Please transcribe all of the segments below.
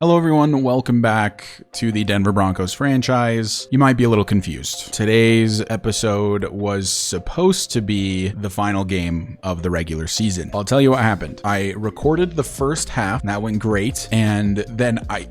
Hello everyone, welcome back to the Denver Broncos franchise. You might be a little confused. Today's episode was supposed to be the final game of the regular season. I'll tell you what happened. I recorded the first half, and that went great, and then I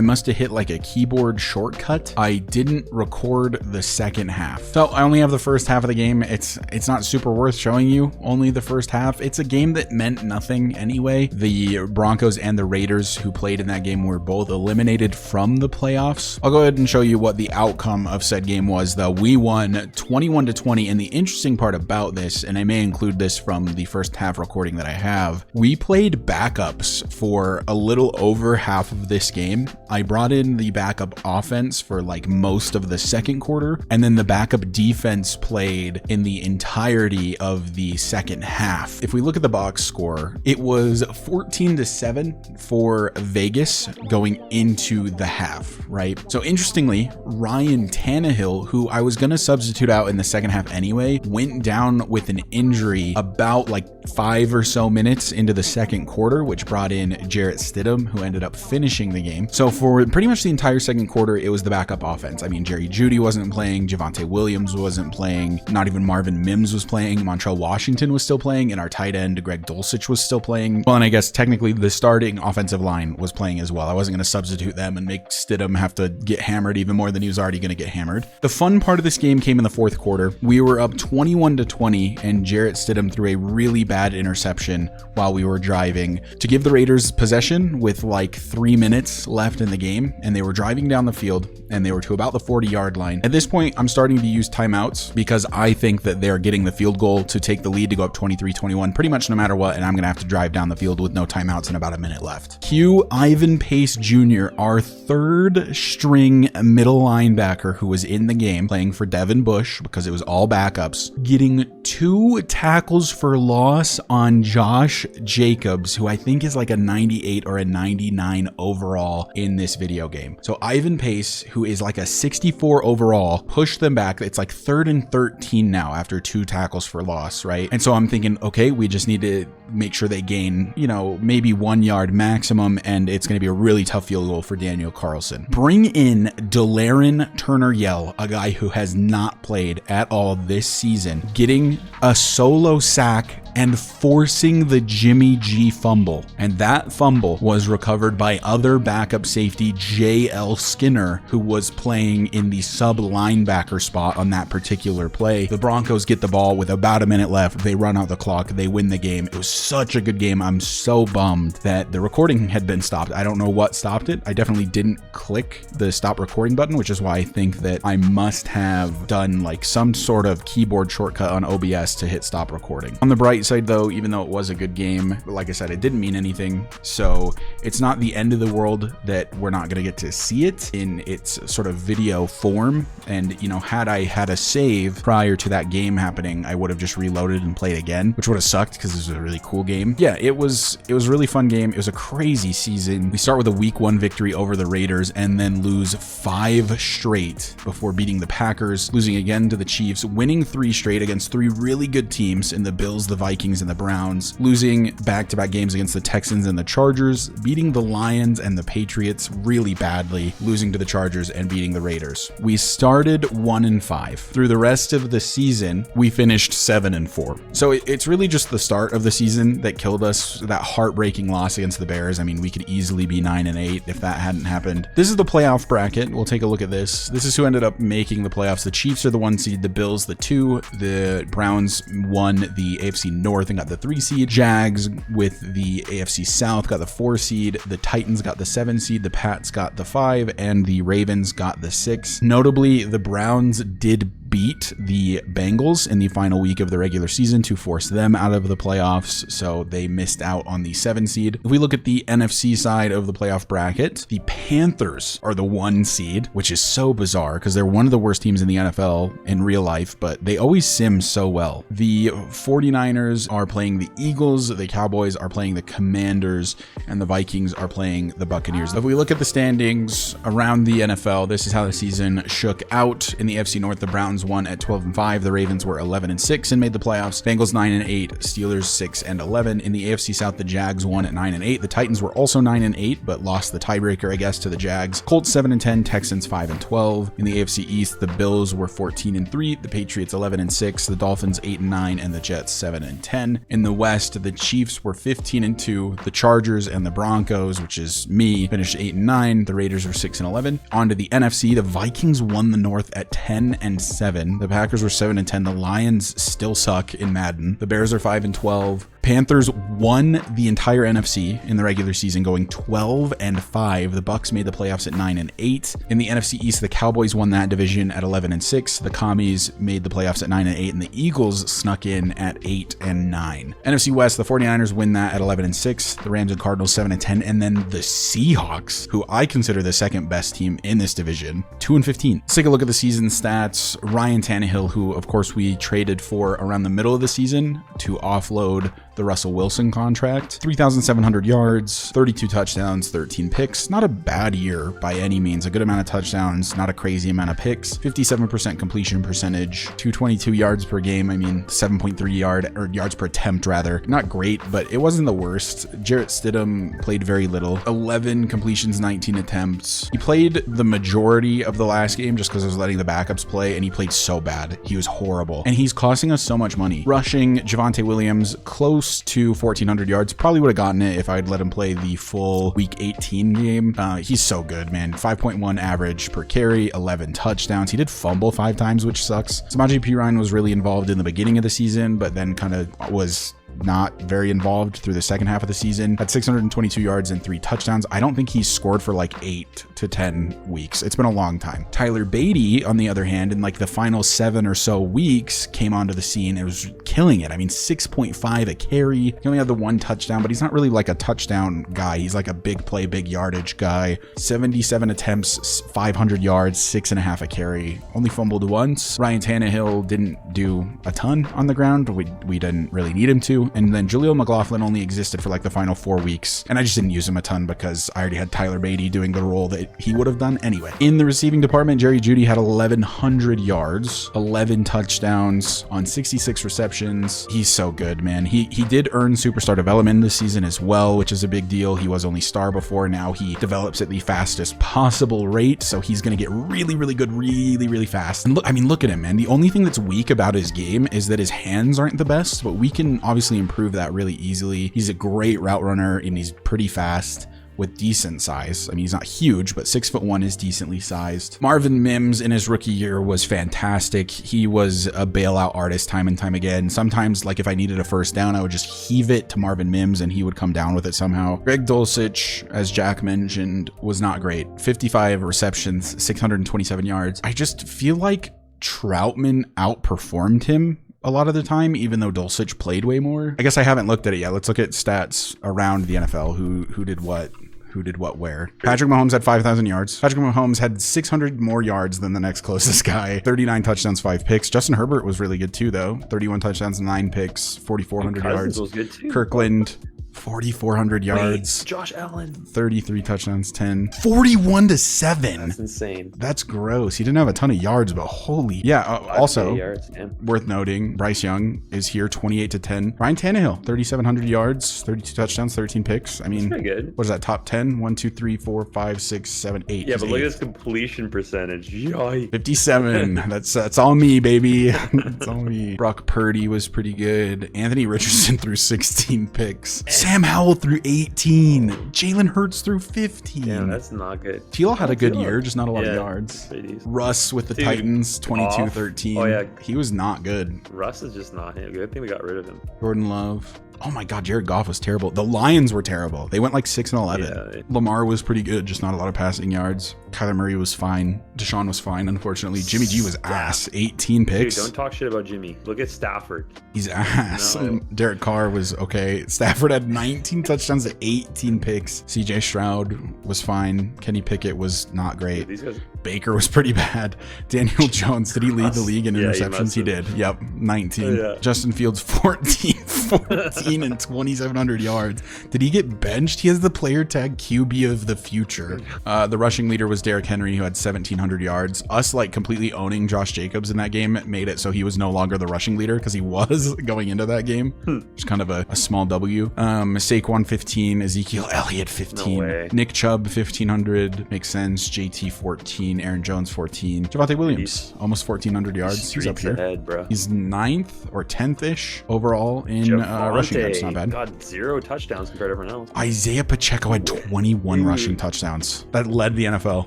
must have hit like a keyboard shortcut. I didn't record the second half. So I only have the first half of the game. It's not super worth showing you, only the first half. It's a game that meant nothing anyway. The Broncos and the Raiders who played in that game were both eliminated from the playoffs. I'll go ahead and show you what the outcome of said game was though. We won 21-20, and the interesting part about this, and I may include this from the first half recording that I have, we played backups for a little over half of this game. I brought in the backup offense for like most of the second quarter, and then the backup defense played in the entirety of the second half. If we look at the box score, it was 14-7 for Vegas going into the half, right? So interestingly, Ryan Tannehill, who I was going to substitute out in the second half anyway, went down with an injury about like 5 or so minutes into the second quarter, which brought in Jarrett Stidham, who ended up finishing the game. So for pretty much the entire second quarter, it was the backup offense. I mean, Jerry Jeudy wasn't playing, Javonte Williams wasn't playing, not even Marvin Mims was playing, Montrell Washington was still playing, and our tight end, Greg Dulcich, was still playing. Well, and I guess technically the starting offensive line was playing as well. I wasn't going to substitute them and make Stidham have to get hammered even more than he was already going to get hammered. The fun part of this game came in the fourth quarter. We were up 21-20, and Jarrett Stidham threw a really bad interception while we were driving to give the Raiders possession with like 3 minutes left in the game, and they were driving down the field, and they were to about the 40-yard line. At this point, I'm starting to use timeouts because I think that they're getting the field goal to take the lead to go up 23-21 pretty much no matter what, and I'm going to have to drive down the field with no timeouts and about a minute left. Cue Ivan Pace Jr., our third string middle linebacker who was in the game playing for Devin Bush because it was all backups, getting 2 tackles for loss on Josh Jacobs, who I think is like a 98 or a 99 overall in this video game. So Ivan Pace, who is like a 64 overall, pushed them back. It's like 3rd and 13 now after 2 tackles for loss, right? And so I'm thinking, okay, we just need to make sure they gain, maybe 1 yard maximum, and it's going to be a really tough field goal for Daniel Carlson. Bring in Delaren Turner-Yell, a guy who has not played at all this season, getting a solo sack and forcing the Jimmy G fumble. And that fumble was recovered by other backup safety J.L. Skinner, who was playing in the sub linebacker spot on that particular play. The Broncos get the ball with about a minute left. They run out the clock. They win the game. It was such a good game. I'm so bummed that the recording had been stopped. I don't know what stopped it. I definitely didn't click the stop recording button, which is why I think that I must have done like some sort of keyboard shortcut on OBS to hit stop recording. On the bright side though, even though it was a good game, like I said, it didn't mean anything. So it's not the end of the world that we're not going to get to see it in its sort of video form. And had I had a save prior to that game happening, I would have just reloaded and played again, which would have sucked because this was a really cool game. Yeah, it was a really fun game. It was a crazy season. We start with a week 1 victory over the Raiders and then lose 5 straight before beating the Packers, losing again to the Chiefs, winning 3 straight against 3 really good teams in the Bills, the Vikings, and the Browns, losing back-to-back games against the Texans and the Chargers, beating the Lions and the Patriots really badly, losing to the Chargers and beating the Raiders. We started 1-5. Through the rest of the season, we finished 7-4. So it's really just the start of the season that killed us. That heartbreaking loss against the Bears. I mean, we could easily be 9-8 if that hadn't happened. This is the playoff bracket. We'll take a look at this. This is who ended up making the playoffs. The Chiefs are the 1 seed, the Bills the 2, the Browns won the AFC North and got the 3 seed. Jags with the AFC South got the 4 seed. The Titans got the 7 seed. The Pats got the 5, and the Ravens got the 6. Notably, the Browns did beat the Bengals in the final week of the regular season to force them out of the playoffs, so they missed out on the 7 seed. If we look at the NFC side of the playoff bracket, the Panthers are the 1 seed, which is so bizarre because they're one of the worst teams in the NFL in real life, but they always sim so well. The 49ers are playing the Eagles, the Cowboys are playing the Commanders, and the Vikings are playing the Buccaneers. If we look at the standings around the NFL, this is how the season shook out. In the AFC North, the Browns Browns won at 12-5. The Ravens were 11-6 and made the playoffs. Bengals 9-8. Steelers 6-11. In the AFC South, the Jags won at 9-8. The Titans were also 9-8, but lost the tiebreaker, I guess, to the Jags. Colts 7-10. Texans 5-12. In the AFC East, the Bills were 14-3. The Patriots 11-6. The Dolphins 8-9, and the Jets 7-10. In the West, the Chiefs were 15-2. The Chargers and the Broncos, which is me, finished 8-9. The Raiders were 6-11. On to the NFC, the Vikings won the North at 10-7. The Packers were 7-10. The Lions still suck in Madden. The Bears are 5-12. Panthers won the entire NFC in the regular season, going 12-5. The Bucks made the playoffs at 9-8. In the NFC East, the Cowboys won that division at 11-6. The Commies made the playoffs at 9-8, and the Eagles snuck in at 8-9. NFC West, the 49ers win that at 11-6. The Rams and Cardinals 7-10, and then the Seahawks, who I consider the second best team in this division, 2-15. Let's take a look at the season stats. Ryan Tannehill, who of course we traded for around the middle of the season to offload the Russell Wilson contract. 3,700 yards, 32 touchdowns, 13 picks. Not a bad year by any means. A good amount of touchdowns, not a crazy amount of picks. 57% completion percentage, 222 yards per game. I mean, 7.3 yards per attempt rather. Not great, but it wasn't the worst. Jarrett Stidham played very little. 11 completions, 19 attempts. He played the majority of the last game just because I was letting the backups play, and he played so bad. He was horrible. And he's costing us so much money. Rushing, Javonte Williams, close to 1,400 yards. Probably would have gotten it if I'd let him play the full week 18 game. He's so good, man. 5.1 average per carry, 11 touchdowns. He did fumble 5 times, which sucks. Samaje Perine was really involved in the beginning of the season, but then kind of was not very involved through the second half of the season. Had 622 yards and 3 touchdowns. I don't think he's scored for like 8 to 10 weeks. It's been a long time. Tyler Beatty, on the other hand, in like the final 7 or so weeks, came onto the scene. It was killing it. I mean, 6.5 a carry. He only had the 1 touchdown, but he's not really like a touchdown guy. He's like a big play, big yardage guy. 77 attempts, 500 yards, 6.5 a carry. Only fumbled once. Ryan Tannehill didn't do a ton on the ground. We didn't really need him to. And then Jaleel McLaughlin only existed for like the final 4 weeks. And I just didn't use him a ton because I already had Tyler Beatty doing the role that he would have done anyway. In the receiving department, Jerry Jeudy had 1,100 yards, 11 touchdowns on 66 receptions. He's so good, man. He did earn superstar development this season as well, which is a big deal. He was only star before. Now he develops at the fastest possible rate. So he's going to get really, really good, really, really fast. And look at him, man. The only thing that's weak about his game is that his hands aren't the best, but we can obviously improve that really easily. He's a great route runner and he's pretty fast with decent size. I mean, he's not huge, but 6'1" is decently sized. Marvin Mims in his rookie year was fantastic. He was a bailout artist time and time again. Sometimes, like if I needed a first down, I would just heave it to Marvin Mims and he would come down with it somehow. Greg Dulcich, as Jack mentioned, was not great. 55 receptions, 627 yards. I just feel like Troutman outperformed him a lot of the time, even though Dulcich played way more. I guess I haven't looked at it yet. Let's look at stats around the NFL. Who did what? Who did what where? Patrick Mahomes had 5,000 yards. Patrick Mahomes had 600 more yards than the next closest guy. 39 touchdowns, 5 picks. Justin Herbert was really good too, though. 31 touchdowns, 9 picks, 4,400 yards. Was good too. Kirkland, 4,400 yards. Josh Allen, 33 touchdowns, 10. 41-7. That's insane. That's gross. He didn't have a ton of yards, but holy. Yeah, also yards, worth noting, Bryce Young is here 28-10. Ryan Tannehill, 3,700 yards, 32 touchdowns, 13 picks. I mean, pretty good. What is that? Top 10? 1, 2, 3, 4, 5, 6, 7, 8. Yeah, but look at his completion percentage. Yikes. 57. That's all me, baby. That's all me. Brock Purdy was pretty good. Anthony Richardson threw 16 picks. Sam Howell threw 18. Jalen Hurts threw 15. Damn, that's not good. T.L. had a good year, just not a lot of yards. Russ with the Titans, 22-13. Oh, yeah. He was not good. Russ is just not him. Good thing we got rid of him. Jordan Love. Oh my God, Jared Goff was terrible. The Lions were terrible. They went like 6-11. Yeah. Lamar was pretty good, just not a lot of passing yards. Kyler Murray was fine. Deshaun was fine, unfortunately. Jimmy G was ass. 18 picks. Dude, don't talk shit about Jimmy. Look at Stafford. He's ass. No. Derek Carr was okay. Stafford had 19 touchdowns to 18 picks. CJ Stroud was fine. Kenny Pickett was not great. Dude, these guys... Baker was pretty bad. Daniel Jones, did he lead the league in interceptions? He did. Yep, 19. Yeah. Justin Fields, 14. 14 and 2,700 yards. Did he get benched? He has the player tag QB of the future. The rushing leader was Derrick Henry, who had 1,700 yards. Us like completely owning Josh Jacobs in that game made it so he was no longer the rushing leader because he was going into that game. It's kind of a small W. Saquon 15, Ezekiel Elliott 15, No Nick Chubb 1,500, makes sense. JT 14, Aaron Jones 14, Javonte Williams almost 1,400 yards. He's up here. Ahead, bro. He's 9th or 10th-ish overall in rushing yards. Not bad. Got 0 touchdowns compared to everyone else. Isaiah Pacheco had 21 rushing touchdowns. That led the NFL.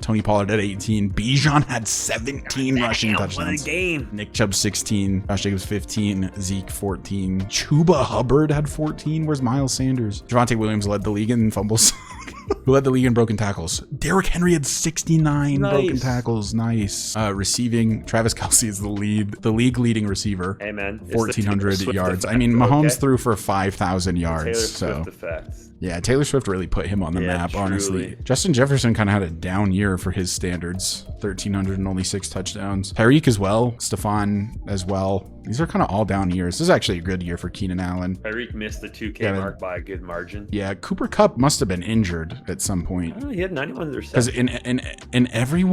Tony Pollard had 18. Bijan had 17 rushing touchdowns. What a game. Nick Chubb 16. Josh Jacobs 15. Zeke 14. Chuba Hubbard had 14. Where's Miles Sanders? Javonte Williams led the league in fumbles. Who led the league in broken tackles? Derrick Henry had 69 broken tackles. Nice. Receiving, Travis Kelce is the league leading receiver. Hey, man. 1,400 yards. I mean, Mahomes threw for 5,000 yards. Taylor so. Swift effect. Yeah, Taylor Swift really put him on the map, honestly. Truly. Justin Jefferson kind of had a down year for his standards. 1,300 and only 6 touchdowns. Tyreek as well. Stephon as well. These are kind of all down years. This is actually a good year for Keenan Allen. Tyreek missed the 2K mark by a good margin. Yeah, Cooper Kupp must have been injured at some point. Oh, he had 91 because in every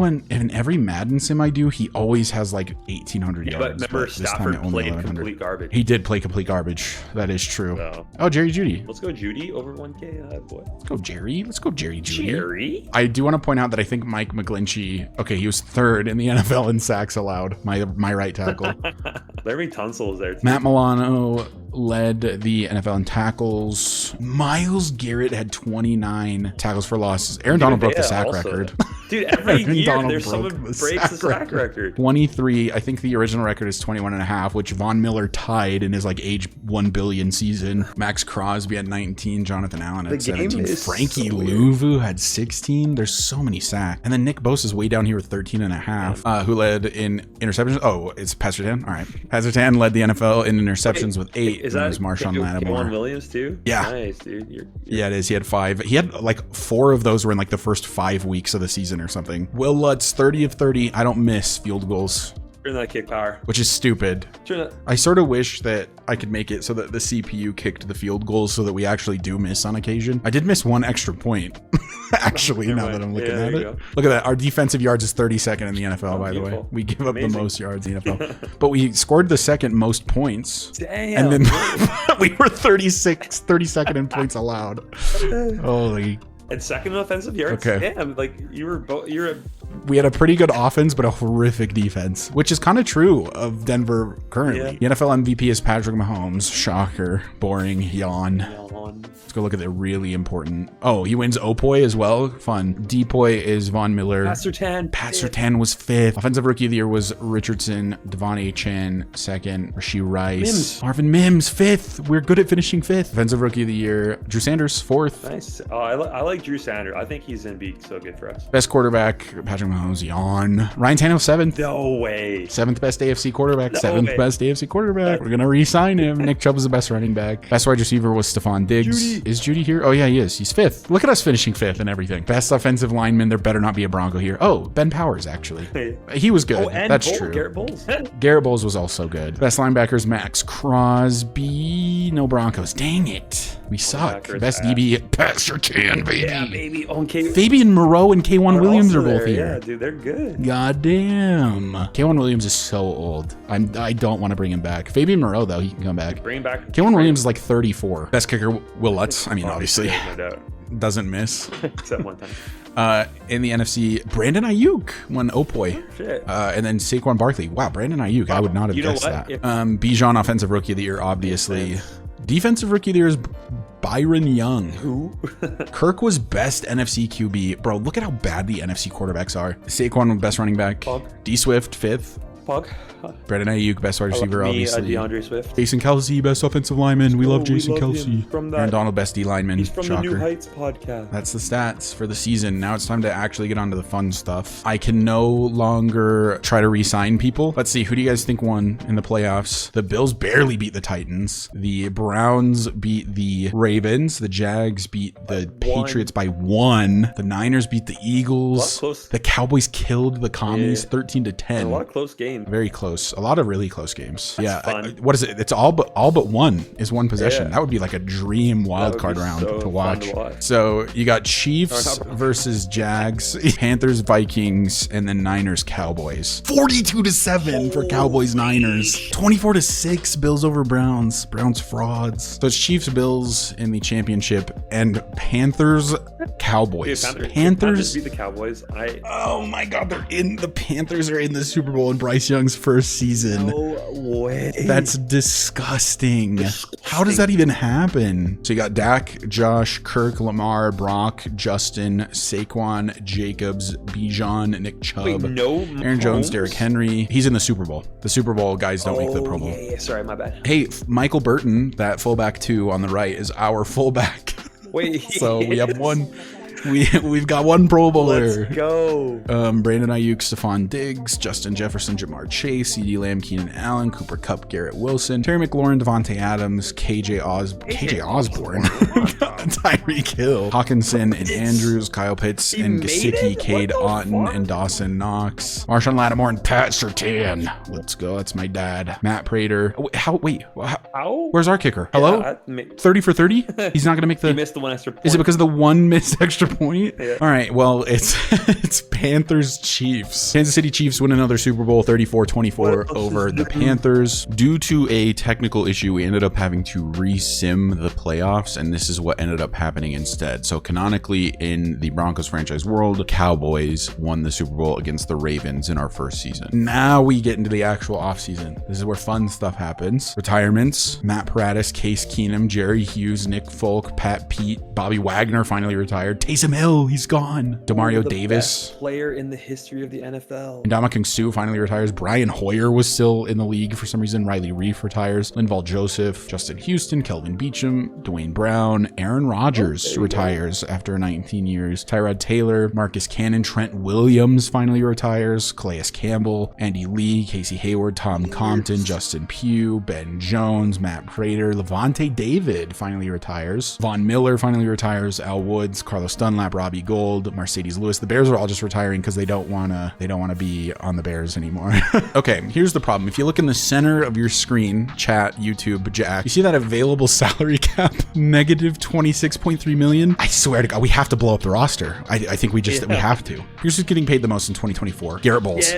Madden sim I do, he always has like 1,800 yards. But remember, Stafford played complete garbage. He did play complete garbage. That is true. So. Oh, Jerry Jeudy. Let's go Judy over 1K. Boy. Let's go Jerry. Let's go Jerry Jeudy. Jerry? I do want to point out that I think Mike McGlinchey, okay, he was 3rd in the NFL in sacks allowed. My right tackle. Larry Tunsil is there too. Matt Milano led the NFL in tackles. Myles Garrett had 29 tackles for losses. Aaron Donald broke the sack record. Dude, every year there's someone breaks the sack record. 23. I think the original record is 21 and a half, which Von Miller tied in his like age 1 billion season. Max Crosby had 19. Jonathan Allen had 17. Frankie Louvu had 16. There's so many sacks. And then Nick Bosa's way down here with 13 and a half. Who led in interceptions? Oh, it's Pastor Tan. All right. Pastor Tan led the NFL in interceptions with 8. Is that Marshawn Lattimore? Williams too? Yeah. Nice, dude. Yeah, it is. He had 5. He had like 4 of those were in like the first 5 weeks of the season or something. Will Lutz, 30 of 30. I don't miss field goals. Turn that kick power. Which is stupid. Turn that. I sort of wish that I could make it so that the CPU kicked the field goals so that we actually do miss on occasion. I did miss 1 extra point. Actually, now that I'm looking at it. Look at that. Our defensive yards is 32nd in the NFL, by the way. We give up the most yards in the NFL. But we scored the 2nd most points. Damn. And then we were 32nd in points allowed. Holy. And 2nd in offensive yards. Okay. Damn, like we had a pretty good offense, but a horrific defense, which is kind of true of Denver currently. The NFL MVP is Patrick Mahomes. Shocker. Boring. Yawn. Let's go look at the really important. Oh, he wins Opoy as well. Fun. Depoy is Von Miller. Pat Surtain was 5th. Offensive Rookie of the Year was Richardson. Devon A. Chen 2nd. Rasheed Rice. Marvin Mims 5th. We're good at finishing 5th. Offensive Rookie of the Year. Drew Sanders 4th. Nice. Oh, I like Drew Sanders. I think he's gonna be so good for us. Best quarterback Patrick Mahomes. Yawn. Ryan Tannehill 7th. No way. 7th best AFC quarterback. 7th best AFC quarterback. We're gonna re-sign him. Nick Chubb was the best running back. Best wide receiver was Stephon Diggs. Is Judy here? Oh yeah, he is. He's 5th. Look at us finishing 5th and everything. Best offensive lineman. There better not be a Bronco here. Oh, Ben Powers actually. He was good. That's true. Garrett Bowles was also good. Best linebackers Max Crosby. No Broncos. Dang it. We suck. Best DB Pat Surtain, baby. Yeah, baby. Fabian Moreau and K1 Williams are both here. Yeah, dude, they're good. God damn. K1 Williams is so old. I don't want to bring him back. Fabian Moreau, though, he can come back. Bring him back. K1 Williams is like 34. Best kicker, Will Lutz. I mean, obviously. No doubt. Doesn't miss. Except one time. In the NFC, Brandon Ayuk won Opoy. Shit. And then Saquon Barkley. Wow, Brandon Ayuk. I would not have guessed that. Bijan, Offensive Rookie of the Year, obviously. Defensive Rookie of the Year is Byron Young. Who? Kirk was best NFC QB. Bro, look at how bad the NFC quarterbacks are. Saquon, best running back. D Swift, 5th. Brandon Ayuk, best wide receiver, obviously. DeAndre Swift. Jason Kelce, best offensive lineman. We love Jason Kelce. Aaron Donald, best D lineman. He's from the New Heights podcast. That's the stats for the season. Now it's time to actually get on to the fun stuff. I can no longer try to re-sign people. Let's see. Who do you guys think won in the playoffs? The Bills barely beat the Titans. The Browns beat the Ravens. The Jags beat the Patriots by 1. The Niners beat the Eagles. The Cowboys killed the Commies 13-10. A lot of close games. game. Very close. A lot of really close games. That's fun. What is it? It's all but one is one possession. That would be like a dream wild card round to watch. So you got Chiefs versus Jags, Panthers, Vikings, and then Niners, Cowboys. 42-7 for Cowboys, Niners. 24-6 Bills over Browns. Browns frauds. So it's Chiefs, Bills in the championship, and Panthers, Cowboys. Dude, Panthers beat the Cowboys. Oh my God, the Panthers are in the Super Bowl in Bryce Young's first season. No way. That's disgusting. How does that even happen? So you got Dak, Josh, Kirk, Lamar, Brock, Justin, Saquon, Jacobs, Bijan, Nick Chubb, Aaron Jones, Derrick Henry. He's in the Super Bowl. The Super Bowl guys don't make the Pro Bowl. Yeah, sorry, my bad. Hey, Michael Burton, that fullback 2 on the right, is our fullback. Wait. So we have one. We've got one Pro Bowler. Let's go. Brandon Ayuk, Stephon Diggs, Justin Jefferson, Jamar Chase, CeeDee Lamb, Keenan Allen, Cooper Kupp, Garrett Wilson, Terry McLaurin, Devontae Adams, KJ Osborne, Tyreek Hill, Hawkinson and Andrews, Kyle Pitts and Gesicki, Cade Otton and Dawson Knox, Marshawn Lattimore and Pat Surtain. Let's go. That's my dad. Matt Prater. How? Where's our kicker? Hello? 30 for 30? He's not going to make the... He missed the one extra point. Is it because of the one missed extra point? Yeah. All right, well, it's Panthers Chiefs. Kansas City Chiefs win another Super Bowl 34-24 over the Panthers. Due to a technical issue, we ended up having to re-sim the playoffs, and this is what ended up happening instead. So canonically, in the Broncos franchise world, Cowboys won the Super Bowl against the Ravens in our first season. Now we get into the actual offseason. This is where fun stuff happens. Retirements: Matt Paradis, Case Keenum, Jerry Hughes, Nick Folk, Pat Pete, Bobby Wagner finally retired. Taysom Hill, he's gone. Demario Davis, best player in the history of the NFL. Ndamukong Suh finally retires. Brian Hoyer was still in the league for some reason. Riley Reif retires. Linval Joseph, Justin Houston, Kelvin Beachum, Dwayne Brown, Aaron Rodgers retires after 19 years. Tyrod Taylor, Marcus Cannon, Trent Williams finally retires. Calais Campbell, Andy Lee, Casey Hayward, Tom Compton, Justin Pugh, Ben Jones, Matt Prater, Levante David finally retires. Von Miller finally retires. Al Woods, Carlos Dunlap, Robbie Gold, Mercedes Lewis. The Bears are all just retiring because they don't want to be on the Bears anymore. Okay, here's the problem. If you look in the center of your screen, chat, YouTube, Jack, you see that available salary cap negative 26.3 million. I swear to God, we have to blow up the roster. I think we have to. Here's who's getting paid the most in 2024. Garrett Bowles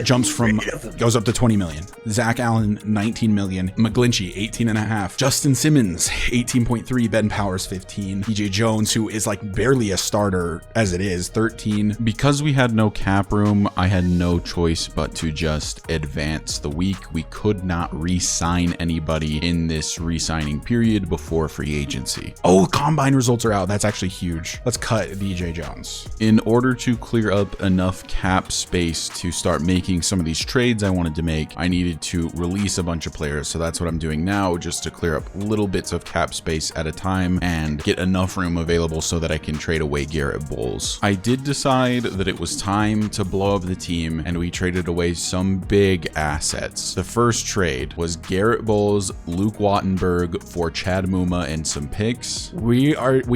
goes up to 20 million. Zach Allen 19 million. McGlinchey 18.5. Justin Simmons 18.3. Ben Powers 15. DJ Jones, who is like barely a starter as it is, 13. Because we had no cap room, I had no choice but to just advance the week. We could not re-sign anybody in this re-signing period before free agency. Oh, combine results are out. That's actually huge. Let's cut DJ Jones. In order to clear up enough cap space to start making some of these trades I wanted to make, I needed to release a bunch of players. So that's what I'm doing now, just to clear up little bits of cap space at a time and get enough room available so that I can trade away Garrett Bowles. I did decide that it was time to blow up the team, and we traded away some big assets. The first trade was Garrett Bowles, Luke Wattenberg for Chad Muma and some picks. We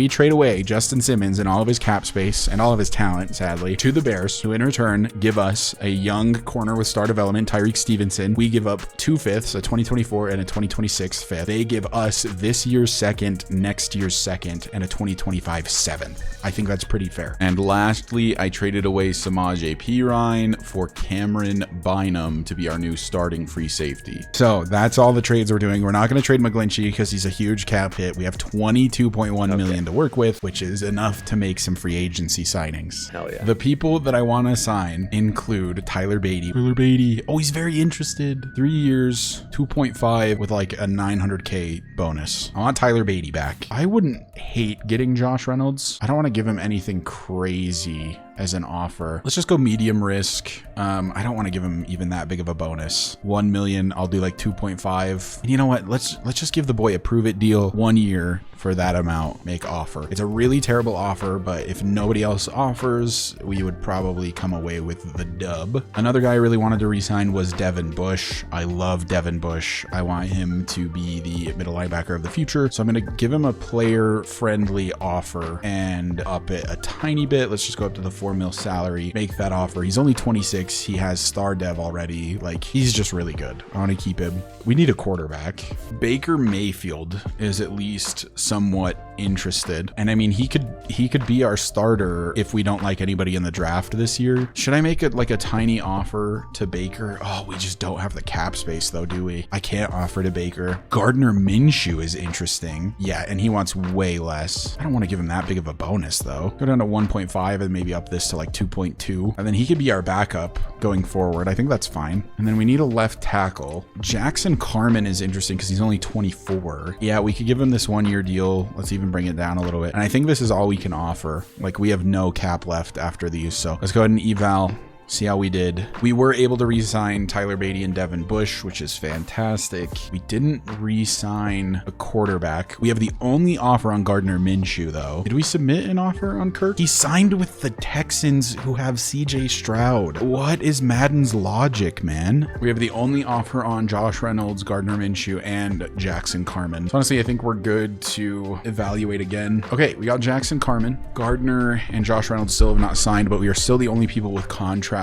trade away Justin Simmons and all of his cap space and all of his talent, sadly, to the Bears, who in return give us a young corner with star development, Tyreek Stevenson. We give up 2 fifths, a 2024 and a 2026 fifth. They give us this year's second, next year's second, and a 2025 seventh. I think that's pretty fair. And lastly, I traded away Samaje Perine for Cameron Bynum to be our new starting free safety. So that's all the trades we're doing. We're not going to trade McGlinchey because he's a huge cap hit. We have 22.1 million to work with, which is enough to make some free agency signings. Hell yeah. The people that I want to sign include Tyler Beatty. Oh, he's very interested. 3 years, 2.5 with like a 900K bonus. I want Tyler Beatty back. I wouldn't hate getting Josh Reynolds. I don't want to give him anything crazy as an offer. Let's just go medium risk. I don't want to give him even that big of a bonus. 1 million, I'll do like 2.5. And you know what? Let's just give the boy a prove it deal. 1 year, for that amount, make offer. It's a really terrible offer, but if nobody else offers, we would probably come away with the dub. Another guy I really wanted to re-sign was Devin Bush. I love Devin Bush. I want him to be the middle linebacker of the future. So I'm going to give him a player-friendly offer and up it a tiny bit. Let's just go up to the $4 million salary, make that offer. He's only 26. He has star dev already. Like, he's just really good. I want to keep him. We need a quarterback. Baker Mayfield is at least somewhat interested, and I mean, he could be our starter if we don't like anybody in the draft this year. Should I make it like a tiny offer to Baker? Oh, we just don't have the cap space though, do we? I can't offer to Baker. Gardner Minshew is interesting. Yeah, and he wants way less. I don't want to give him that big of a bonus though. Go down to 1.5 and maybe up this to like 2.2, and then he could be our backup going forward. I think that's fine. And then we need a left tackle. Jackson Carman is interesting because he's only 24. Yeah, we could give him this 1-year deal. Let's even bring it down a little bit. And I think this is all we can offer. Like, we have no cap left after these. So let's go ahead and eval. See how we did. We were able to re-sign Tyler Beatty and Devin Bush, which is fantastic. We didn't re-sign a quarterback. We have the only offer on Gardner Minshew, though. Did we submit an offer on Kirk? He signed with the Texans, who have CJ Stroud. What is Madden's logic, man? We have the only offer on Josh Reynolds, Gardner Minshew, and Jackson Carman. So honestly, I think we're good to evaluate again. Okay, we got Jackson Carman. Gardner and Josh Reynolds still have not signed, but we are still the only people with contracts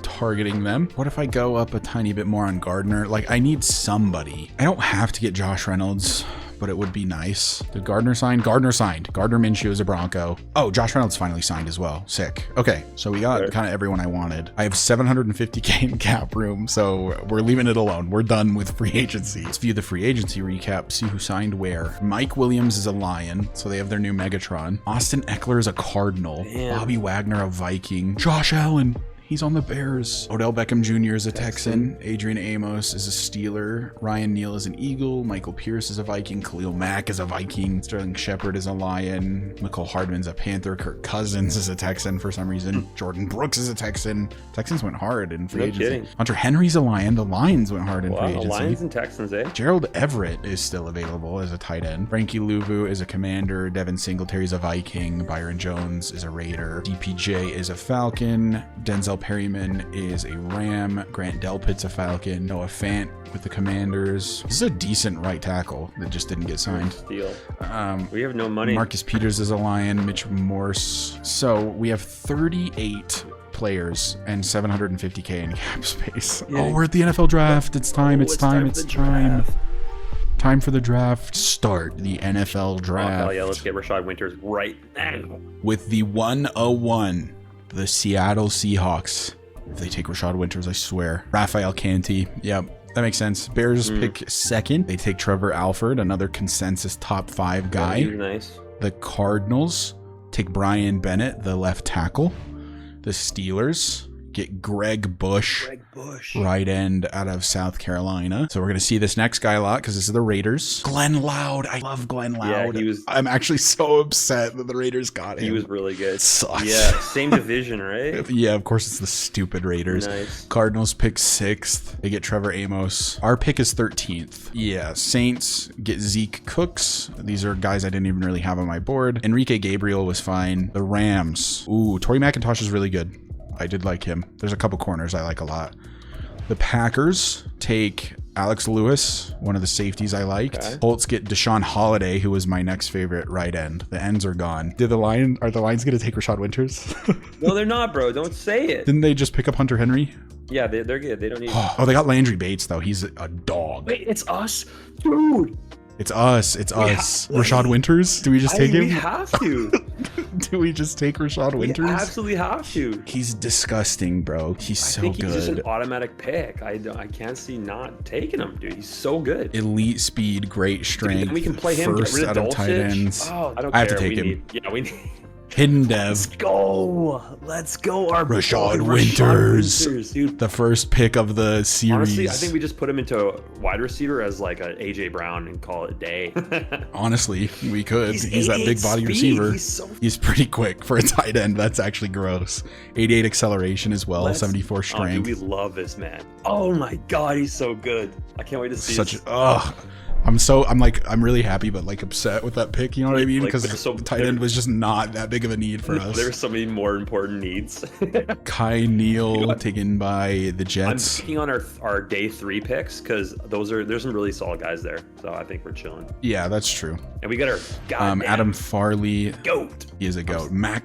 targeting them. What if I go up a tiny bit more on Gardner? Like, I need somebody. I don't have to get Josh Reynolds, but it would be nice. Did Gardner sign? Gardner signed. Gardner Minshew is a Bronco. Oh, Josh Reynolds finally signed as well. Sick. Okay, so we got kind of everyone I wanted. I have $750K in cap room, so we're leaving it alone. We're done with free agency. Let's view the free agency recap, see who signed where. Mike Williams is a Lion, so they have their new Megatron. Austin Eckler is a Cardinal. Damn. Bobby Wagner a Viking. Josh Allen, he's on the Bears. Odell Beckham Jr. is a Texan. Adrian Amos is a Steeler. Ryan Neal is an Eagle. Michael Pierce is a Viking. Khalil Mack is a Viking. Sterling Shepard is a Lion. Mecole Hardman's a Panther. Kirk Cousins is a Texan for some reason. Jordan Brooks is a Texan. Texans went hard in free agency. Kidding. Hunter Henry's a Lion. The Lions went hard in free agency. Lions and Texans, eh? Gerald Everett is still available as a tight end. Frankie Louvu is a Commander. Devin Singletary is a Viking. Byron Jones is a Raider. DPJ is a Falcon. Denzel Perryman is a Ram. Grant Delpit's a Falcon. Noah Fant with the Commanders. This is a decent right tackle that just didn't get signed. Steal. We have no money. Marcus Peters is a Lion. Mitch Morse. So we have 38 players and $750K in cap space. Yeah. Oh, we're at the NFL draft. It's time. It's time. Time for the draft. Start the NFL draft. Oh, hell yeah, let's get Rashad Winters right now. With the 101, the Seattle Seahawks. If they take Rashad Winters, I swear. Raphael Canty. Yep, that makes sense. Bears pick second. They take Trevor Alford, another consensus top 5 guy. Yeah, nice. The Cardinals take Brian Bennett, the left tackle. The Steelers get Greg Bush, right end out of South Carolina. So we're going to see this next guy a lot because this is the Raiders. Glenn Loud. I love Glenn Loud. Yeah, I'm actually so upset that the Raiders got him. He was really good. It sucks. Yeah, same division, right? Yeah, of course it's the stupid Raiders. Nice. Cardinals pick 6th. They get Trevor Amos. Our pick is 13th. Yeah, Saints get Zeke Cooks. These are guys I didn't even really have on my board. Enrique Gabriel was fine. The Rams. Ooh, Torrey McIntosh is really good. I did like him. There's a couple corners I like a lot. The Packers take Alex Lewis, one of the safeties I liked. Okay. Colts get Deshaun Holiday, who was my next favorite right end. The ends are gone. Are the Lions going to take Rashad Winters? No, they're not, bro. Don't say it. Didn't they just pick up Hunter Henry? Yeah, they're good. They don't need. Oh, they got Landry Bates though. He's a dog. Wait, it's us, dude. It's us. Rashad Winters? Do we just take him? We have to. Do we just take Rashad Winters? We absolutely have to. He's disgusting, bro. He's so good. He's just an automatic pick. I can't see not taking him, dude. He's so good. Elite speed, great strength. Dude, we can play him. First out of tight ends. Oh, I don't care. I have to take him. We need. Hidden Dev. Let's go. Our Rashad Winters, dude. The first pick of the series. Honestly, I think we just put him into wide receiver as like a AJ Brown and call it a day. Honestly, we could. He's that big body receiver. He's pretty quick for a tight end. That's actually gross. 88 acceleration as well. 74 strength. Dude, we love this man. Oh my God, he's so good. I can't wait to see I'm really happy, but like upset with that pick. You know what I mean? Because tight end was just not that big of a need for us. There's so many more important needs. Kai Neal taken by the Jets. I'm picking on our day 3 picks because there's some really solid guys there. So I think we're chilling. Yeah, that's true. And we got our Adam Farley. Goat. He is a goat. Mac.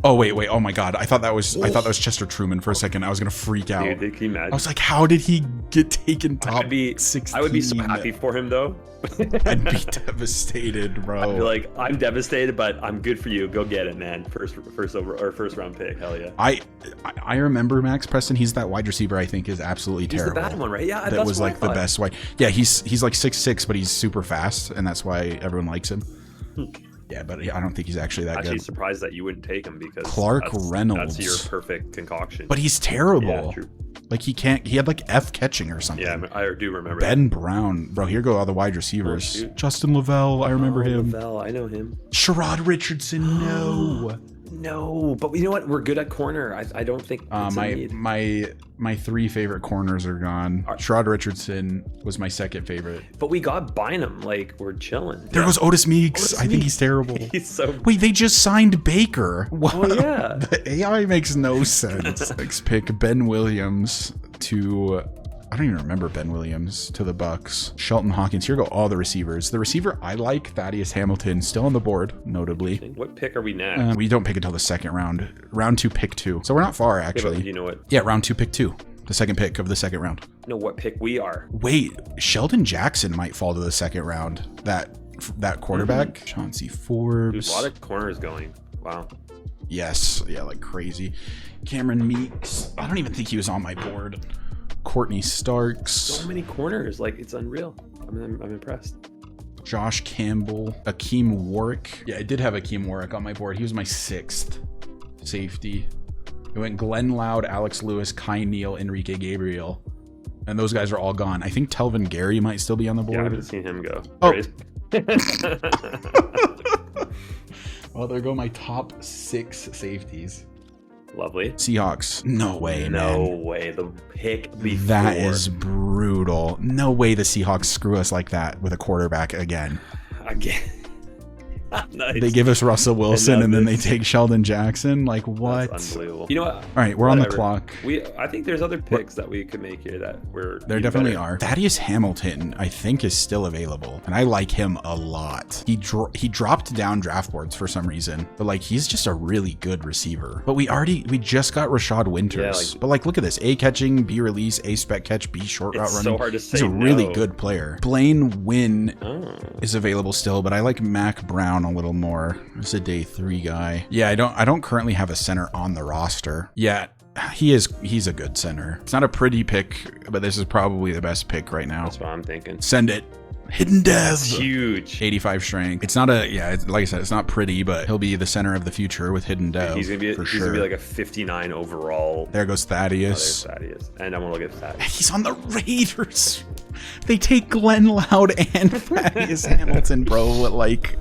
Oh wait! Oh my God! I thought that was Chester Truman for a second. I was gonna freak out. Dude, can you imagine? I was like, how did he get taken top 16? I would be so happy for him though. I'd be devastated, bro. I'd be like, I'm devastated, but I'm good for you. Go get it, man. First round pick. Hell yeah. I remember Max Preston. He's that wide receiver I think is absolutely terrible. He's the bad one, right? Yeah, that was like the best wide. Yeah, he's like 6'6", but he's super fast, and that's why everyone likes him. Yeah, but I don't think he's actually that good. Actually surprised that you wouldn't take him because Clark Reynolds. That's your perfect concoction. But he's terrible. Yeah, true. Like he had like F catching or something. Yeah, I do remember Ben Brown. Bro, here go all the wide receivers. Justin Lavelle, I remember him. Lavelle, I know him. Sherrod Richardson, no. No, but you know what? We're good at corner. I don't think it's a need. My 3 favorite corners are gone. Sherrod Richardson was my 2nd favorite. But we got Bynum. Like, we're chilling. There goes Otis Meeks. I think he's terrible. He's so... Wait, they just signed Baker. Oh, yeah. The AI makes no sense. Next pick, Ben Williams to... I don't even remember Ben Williams to the Bucks. Shelton Hawkins. Here go all the receivers. The receiver I like, Thaddeus Hamilton, still on the board, notably. What pick are we next? We don't pick until the 2nd round. Round 2, pick 2. So we're not far, actually. Yeah, you know what? Yeah, round 2, pick 2. The 2nd pick of the 2nd round. Know what pick we are. Wait, Sheldon Jackson might fall to the 2nd round. That quarterback. Chauncey Forbes. There's a lot of corners going. Wow. Yes. Yeah, like crazy. Cameron Meeks. I don't even think he was on my board. Courtney Starks. So many corners. Like, it's unreal. I'm impressed. Josh Campbell. Akeem Warwick. Yeah, I did have Akeem Warwick on my board. He was my 6th safety. It went Glenn Loud, Alex Lewis, Kai Neal, Enrique Gabriel. And those guys are all gone. I think Telvin Gary might still be on the board. Yeah, I haven't seen him go. Oh. Well, there go my top 6 safeties. Lovely. Seahawks. No way, man. No way. The pick before. That is brutal. No way the Seahawks screw us like that with a quarterback again. Nice. They give us Russell Wilson and then they take Sheldon Jackson. Like, what? That's unbelievable. You know what? All right, we're on the clock. I think there's other picks that we could make here that there definitely are. Thaddeus Hamilton, I think, is still available, and I like him a lot. He dropped down draft boards for some reason, but like he's just a really good receiver. But we just got Rashad Winters. But like, look at this: A catching, B release, A spec catch, B short route running. It's so hard to say. He's a really good player. Blaine Wynn is available still, but I like Mac Brown a little more. It's a day 3 guy. Yeah, I don't currently have a center on the roster. Yeah, he's a good center. It's not a pretty pick, but this is probably the best pick right now. That's what I'm thinking. Send it. Hidden Dev. It's huge. 85 strength. It's not like I said, it's not pretty, but he'll be the center of the future with Hidden Dev. He's gonna be like a 59 overall. There goes Thaddeus. There's Thaddeus. And I'm gonna look at Thaddeus. He's on the Raiders. They take Glenn Loud and Thaddeus Hamilton, bro. Like,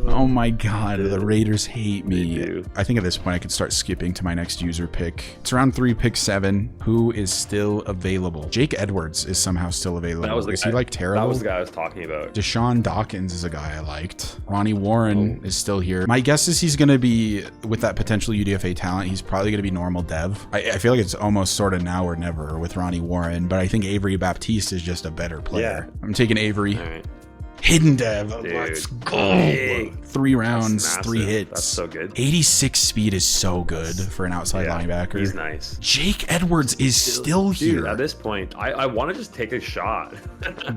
oh my God, the Raiders hate me. I think at this point I could start skipping to my next user pick. It's round 3, pick 7. Who is still available? Jake Edwards is somehow still available. Is he like terrible? That was the guy I was talking about. Deshaun Dawkins is a guy I liked. Ronnie Warren is still here. My guess is he's going to be, with that potential UDFA talent, he's probably going to be normal dev. I feel like it's almost sort of now or never with Ronnie Warren, but I think Avery Baptiste is just a better player. Yeah. I'm taking Avery. All right. Hidden Dev. Dude, let's go. 3 rounds, 3 hits. That's so good. 86 speed is so good for an outside linebacker. He's nice. Jake Edwards is still here. Dude, at this point, I want to just take a shot.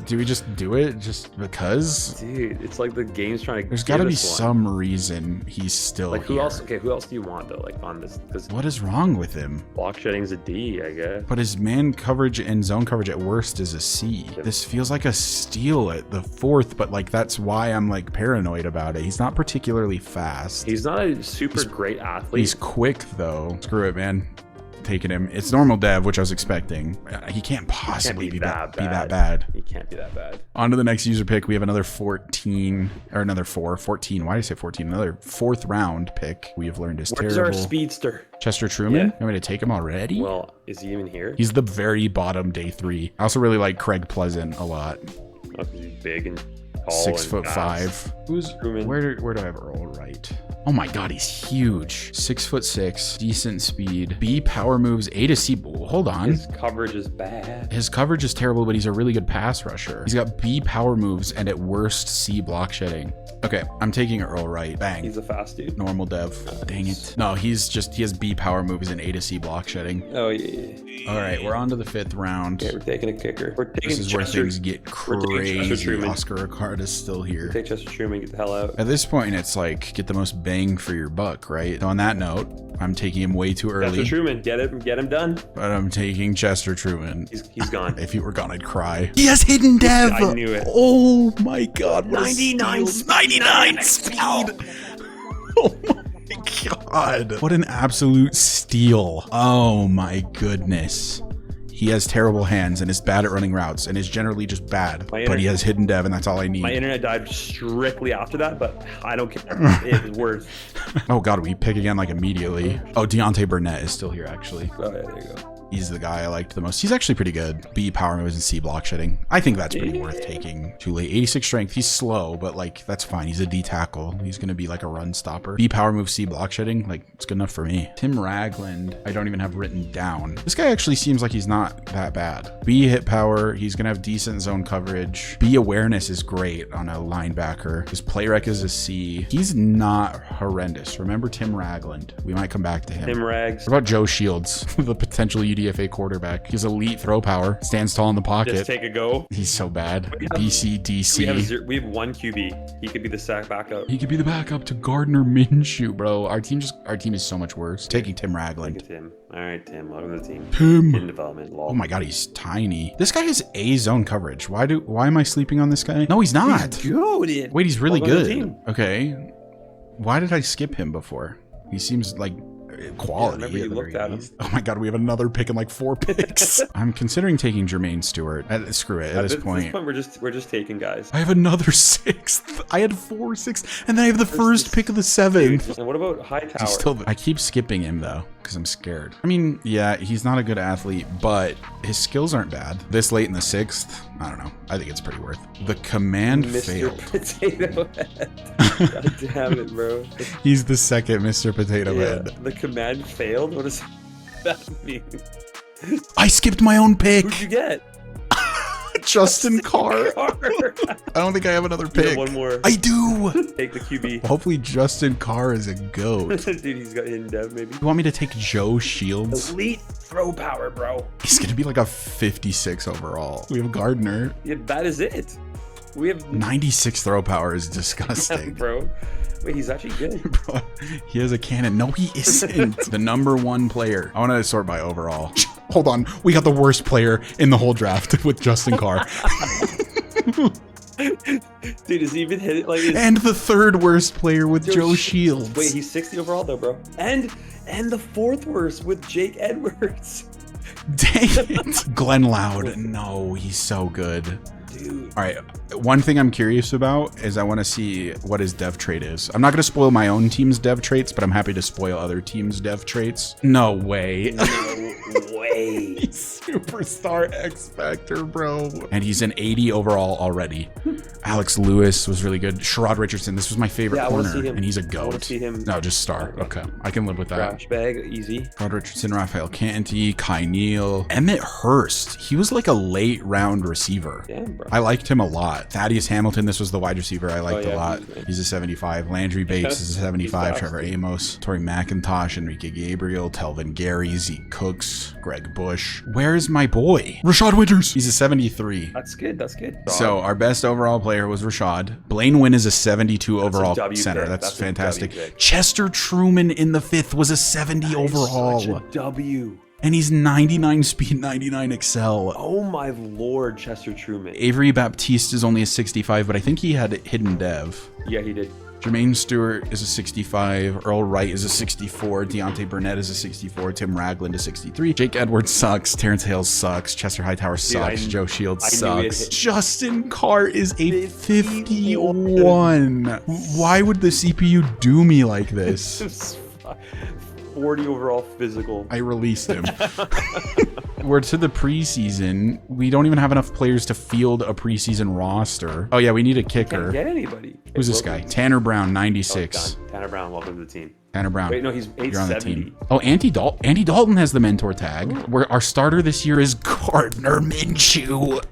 Do we just do it just because? Dude, it's like the game's trying to. There's got to be some reason he's still like, who here. else? Okay, who else do you want though? Like on this? What is wrong with him? Block shedding's a D, I guess. But his man coverage and zone coverage at worst is a C. This feels like a steal at the 4th, but like that's why I'm like paranoid about it. He's not particularly fast. He's not a super great athlete. He's quick though. Screw it, man. Taking him. It's normal dev, which I was expecting. He can't possibly be that bad. He can't be that bad. On to the next user pick. We have another 14. Why did I say 14? Another 4th round pick we have learned is terrible. Where's our speedster? Chester Truman? Yeah. You want me to take him already? Well, is he even here? He's the very bottom day 3. I also really like Craig Pleasant a lot. Oh, 'cause he's big and tall. 6'5". Who's Truman. where do I have Earl Wright? Oh my god, he's huge. 6'6", decent speed. B power moves, A to C. Hold on. His coverage is bad. His coverage is terrible, but he's a really good pass rusher. He's got B power moves and at worst C block shedding. Okay, I'm taking Earl Wright. Bang. He's a fast dude. Normal dev. Dang it. No, he has B power moves and A to C block shedding. Oh yeah. All right, we're on to the 5th round. Okay, we're taking a kicker. We're taking This is where things get crazy. Truman. Oscar Ricard is still here. Take Chester Truman, get the hell out. At this point, it's like, get the most bang for your buck, right? So on that note, I'm taking him way too early. Chester Truman, get him done. But I'm taking Chester Truman. He's gone. If he were gone, I'd cry. He has hidden dev. I knew it. Oh my god. 99 speed. Oh my god. What an absolute steal. Oh my goodness. He has terrible hands and is bad at running routes and is generally just bad. But he has hidden dev and that's all I need. My internet died strictly after that, but I don't care. It was worse. Oh god, we pick again like immediately. Oh, Deontay Burnett is still here actually. Oh yeah, there you go. He's the guy I liked the most. He's actually pretty good. B power moves and C block shedding. I think that's pretty worth taking. Too late. 86 strength. He's slow, but like that's fine. He's a D tackle. He's gonna be like a run stopper. B power move, C block shedding. Like it's good enough for me. Tim Ragland, I don't even have written down. This guy actually seems like he's not that bad. B hit power. He's gonna have decent zone coverage. B awareness is great on a linebacker. His play rec is a C. He's not horrendous. Remember Tim Ragland. We might come back to him. Tim Rags. What about Joe Shields, the potential UDFA quarterback? He's elite throw power, stands tall in the pocket. Just take a go. He's so bad. BC, DC. We have one QB. He could be the sack backup. He could be the backup to Gardner Minshew, bro. Our team is so much worse. Taking Tim Ragland. Tim. All right, Tim. Welcome to the team. Tim. In development. Lol. Oh my god, he's tiny. This guy has A zone coverage. Why am I sleeping on this guy? No, he's not. He's good. Wait, he's really Welcome to the team. good. Okay. Why did I skip him before? He seems like quality. Yeah, remember you looked at him. Oh my god, we have another pick in like 4 picks. I'm considering taking Jermaine Stewart. Screw it. At this point, we're just taking guys. I have another 6th. I had 4 6th, and then I have the first pick of the 7th. And what about Hightower? I keep skipping him though because I'm scared. I mean, yeah, he's not a good athlete, but his skills aren't bad. This late in the 6th, I don't know. I think it's pretty worth. The command failed. Potato Head. God damn it, bro. He's the second Mr. Potato Head. The command failed? What does that mean? I skipped my own pick. Who'd you get? Justin Carr. I don't think I have another pick. One more. I do. Take the QB. Hopefully Justin Carr is a goat. Dude, he's got hidden dev maybe. You want me to take Joe Shields? Elite throw power, bro. He's going to be like a 56 overall. We have Gardner. Yeah, that is it. We have 96 throw power is disgusting. Bro. Wait, he's actually good. Bro, he has a cannon. No, he isn't. The number 1 player. I want to sort by overall. Hold on. We got the worst player in the whole draft with Justin Carr. Dude, is he even hit it like this? And the 3rd worst player with Joe Shields. Wait, he's 60 overall though, bro. And the 4th worst with Jake Edwards. Dang it. Glenn Loud. No, he's so good. Dude. All right. One thing I'm curious about is I want to see what his dev trait is. I'm not going to spoil my own team's dev traits, but I'm happy to spoil other teams' dev traits. No way. No way. He's superstar X Factor, bro. And he's an 80 overall already. Alex Lewis was really good. Sherrod Richardson. This was my favorite corner, and he's a goat. I want to see him. No, just star. Okay. I can live with that. Trash bag, easy. Sherrod Richardson, Raphael Canty, Kai Neal, Emmett Hurst. He was like a late round receiver. Damn, bro. I liked him a lot. Thaddeus Hamilton, this was the wide receiver I liked a lot. He's He's a 75. Landry Bates is a 75. Trevor Amos, Torrey McIntosh, Enrique Gabriel, Telvin Gary, Zeke Cooks, Greg Bush. Where's my boy? Rashad Winters. He's a 73. That's good. That's good. So our best overall player was Rashad. Blaine Wynn is a 72 overall center. That's fantastic. Chester Truman in the 5th was a 70 overall. Such a W. And he's 99 speed, 99 excel. Oh my lord, Chester Truman. Avery Baptiste is only a 65, but I think he had hidden dev. Yeah, he did. Jermaine Stewart is a 65. Earl Wright is a 64. Deontay Burnett is a 64. Tim Ragland is 63. Jake Edwards sucks. Terrence Hales sucks. Chester Hightower sucks. Joe Shields sucks. Justin Carr is a 51. Why would the CPU do me like this? 240 overall physical. I released him. We're to the preseason. We don't even have enough players to field a preseason roster. Oh yeah, we need a kicker. Can't get anybody. Who's this guy? Tanner Brown, 96. Tanner Brown, welcome to the team. Tanner Brown. Wait, no, he's You're on the 870. team. Oh, Andy Dalton has the mentor tag. Where our starter this year is Gardner Minshew.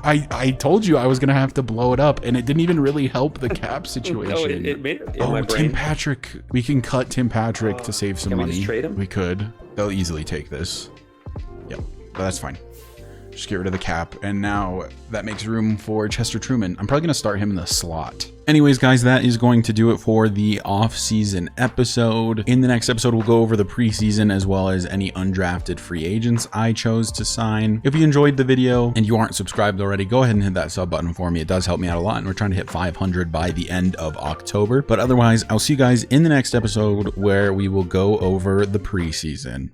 I told you I was gonna have to blow it up, and it didn't even really help the cap situation. No, it made it in my brain. Tim Patrick. We can cut Tim Patrick to save some money. Can we just trade him? We could. They'll easily take this. Yep, but that's fine. Just get rid of the cap, and now that makes room for Chester Truman. I'm probably gonna start him in the slot. Anyways, guys, that is going to do it for the off-season episode. In the next episode, we'll go over the preseason as well as any undrafted free agents I chose to sign. If you enjoyed the video and you aren't subscribed already, go ahead and hit that sub button for me. It does help me out a lot, and we're trying to hit 500 by the end of October. But otherwise, I'll see you guys in the next episode where we will go over the preseason.